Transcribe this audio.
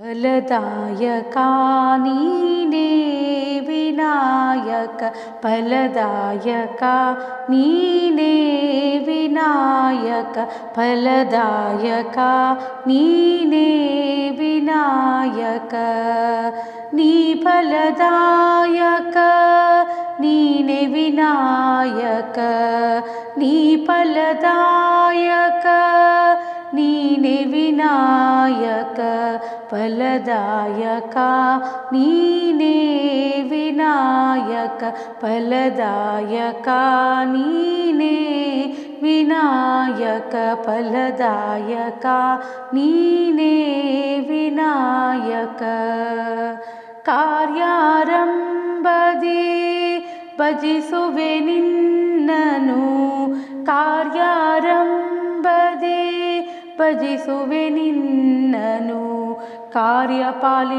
ಫಲದಾಯಕ ನೀನೇ ವಿನಾಯಕ ಫಲದಾಯಕ ನೀನೇ ವಿನಾಯಕ ಫಲದಾಯಕ ನೀನೇ ವಿನಾಯಕ ನೀ ಫಲದಾಯಕ ನೀನೇ ವಿನಾಯಕ ನೀ ಫಲದಾಯಕ ನೀನೇ ವಿನಾಯಕ ಫಲದಾಯಕ ನೀನೇ ವಿನಾಯಕ ಫಲದಾಯಕ ನೀನೇ ವಿನಾಯಕ ಫಲದಾಯಕ ನೀನೇ ವಿನಾಯಕ ಕಾರ್ಯಾರಂಭದಿ ಭಜಿಸುವೆ ನಿನ್ನನು ಕಾರ್ಯಾರಂಭದಿ ಭಜಿಸುವೆ ನಿನ್ನನು ಕಾರ್ಯಪಾಲಿ